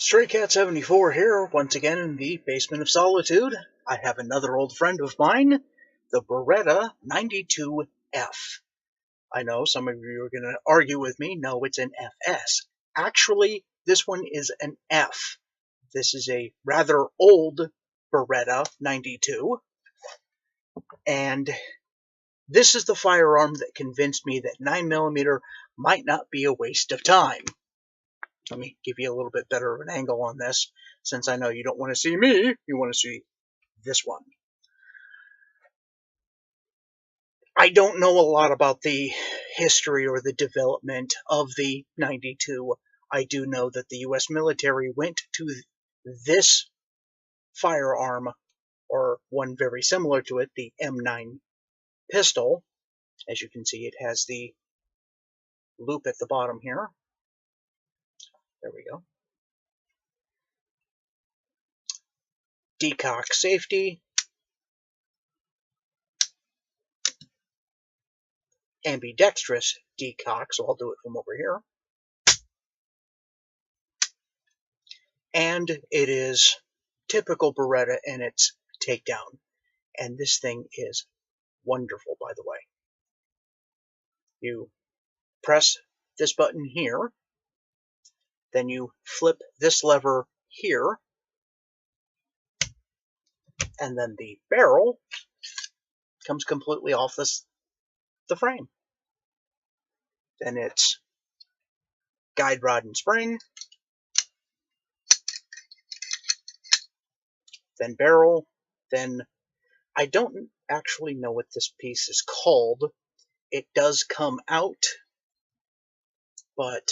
Stray Cat 74 here, once again in the Basement of Solitude. I have another old friend of mine, the Beretta 92F. I know some of you are going to argue with me, no, it's an FS. Actually, this one is an F. This is a rather old Beretta 92, and this is the firearm that convinced me that 9mm might not be a waste of time. Let me give you a little bit better of an angle on this, since I know you don't want to see me, you want to see this one. I don't know a lot about the history or the development of the 92. I do know that the U.S. military went to this firearm, or one very similar to it, the M9 pistol. As you can see, it has the loop at the bottom here. There we go. Decock safety. Ambidextrous decock, so I'll do it from over here. And it is typical Beretta in its takedown. And this thing is wonderful, by the way. You press this button here, then you flip this lever here, and then the barrel comes completely off the frame. Then it's guide rod and spring, then barrel, then I don't actually know what this piece is called. It does come out, but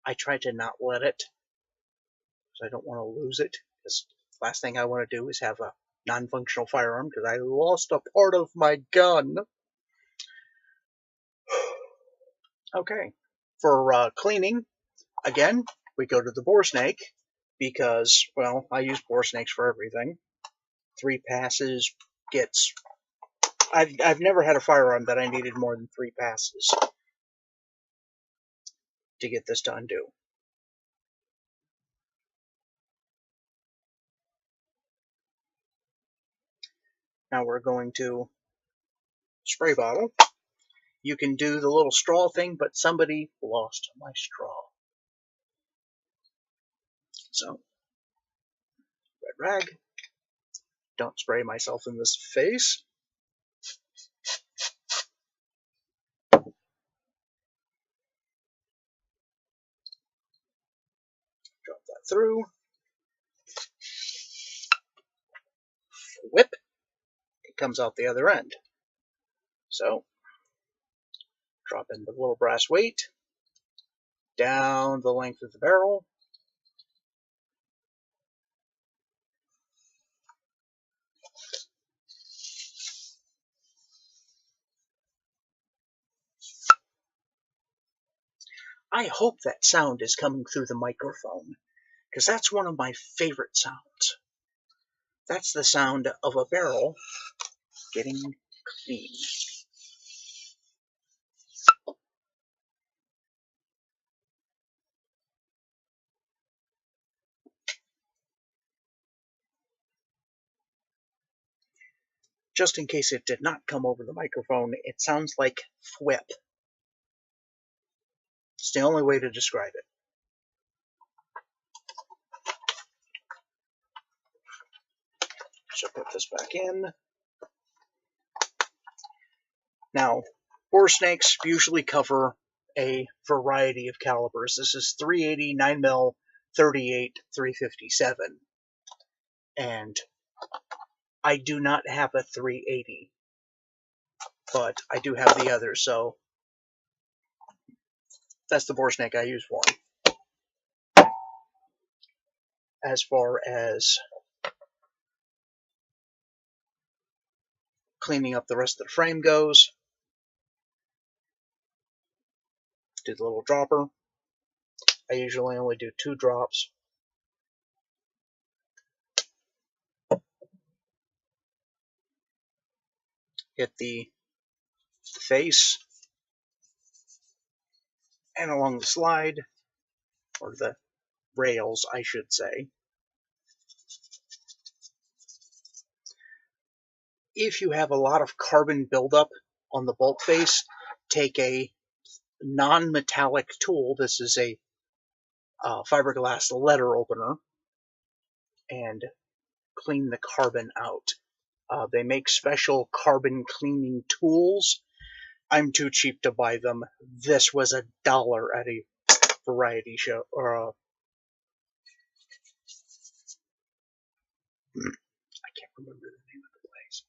I try to not let it, because I don't want to lose it. Because the last thing I want to do is have a non-functional firearm, because I lost a part of my gun. Okay, for cleaning, again, we go to the bore snake, because, well, I use bore snakes for everything. 3 passes gets... I've never had a firearm that I needed more than 3 passes to get this to undo. Now we're going to spray bottle. You can do the little straw thing, but somebody lost my straw. So, red rag. Don't spray myself in this face. Drop that through. Whip. It comes out the other end. So, drop in the little brass weight down the length of the barrel. I hope that sound is coming through the microphone, because that's one of my favorite sounds. That's the sound of a barrel getting clean. Just in case it did not come over the microphone, it sounds like thwip. It's the only way to describe it. So put this back in. Now, bore snakes usually cover a variety of calibers. This is 380, 9mm, 38, 357. And I do not have a 380, but I do have the other, so that's the bore snake I use for them. As far as cleaning up the rest of the frame goes, do the little dropper. I usually only do 2 drops. Hit the face and along the slide, or the rails, I should say. If you have a lot of carbon buildup on the bolt face, take a non-metallic tool. This is a fiberglass letter opener, and clean the carbon out. They make special carbon cleaning tools. I'm too cheap to buy them. This was $1 at a variety show, or I can't remember the name of the place.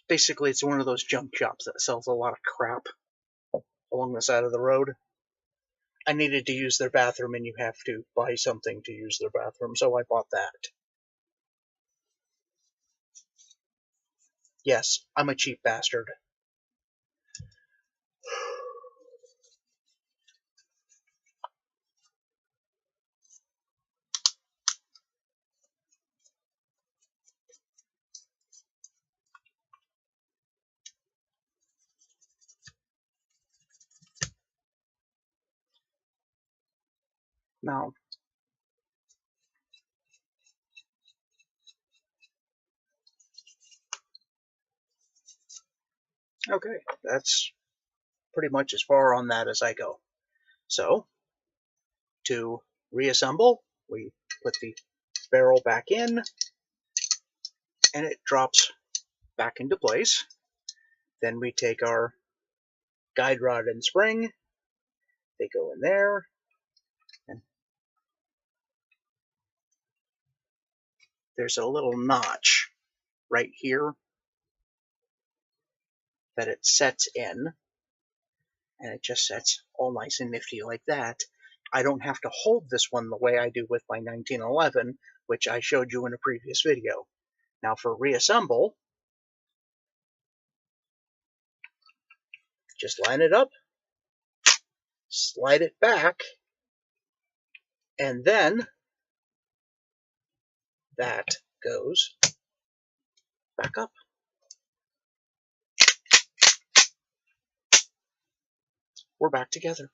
Basically, it's one of those junk shops that sells a lot of crap along the side of the road. I needed to use their bathroom, and you have to buy something to use their bathroom, so I bought that. Yes, I'm a cheap bastard. Now, okay, that's pretty much as far on that as I go. So, to reassemble, we put the barrel back in, and it drops back into place. Then we take our guide rod and spring, they go in there, and there's a little notch right here that it sets in, and it just sets all nice and nifty like that. I don't have to hold this one the way I do with my 1911, which I showed you in a previous video. Now for reassemble, just line it up, slide it back, and then that goes back up. We're back together.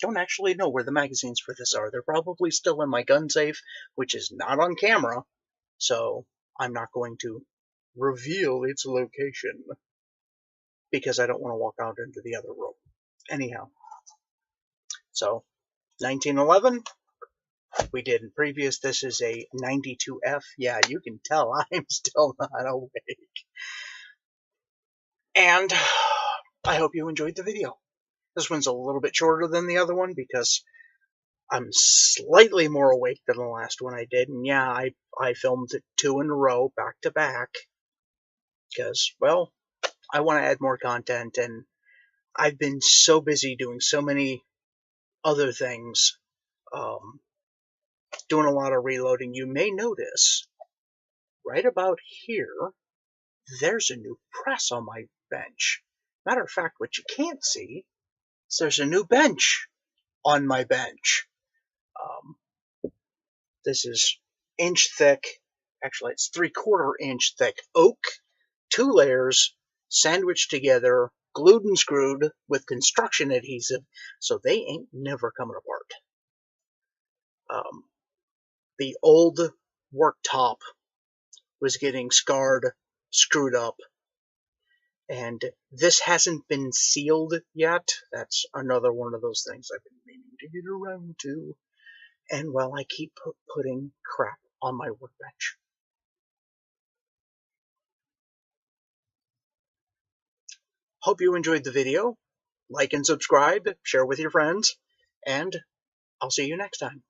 Don't actually know where the magazines for this are. They're probably still in my gun safe, which is not on camera, so I'm not going to reveal its location because I don't want to walk out into the other room. Anyhow, so 1911, we did in previous. This is a 92F. Yeah, you can tell I'm still not awake. And I hope you enjoyed the video. This one's a little bit shorter than the other one because I'm slightly more awake than the last one I did. And yeah, I filmed 2 in a row, back to back, because, well, I want to add more content, and I've been so busy doing so many other things, doing a lot of reloading. You may notice, right about here, there's a new press on my bench. Matter of fact, what you can't see is there's a new bench on my bench. This is inch thick, actually it's 3/4 inch thick oak, 2 layers, sandwiched together, glued and screwed with construction adhesive, so they ain't never coming apart. The old worktop was getting scarred, screwed up, and this hasn't been sealed yet. That's another one of those things I've been meaning to get around to. And, well, I keep putting crap on my workbench. Hope you enjoyed the video. Like and subscribe, share with your friends, and I'll see you next time.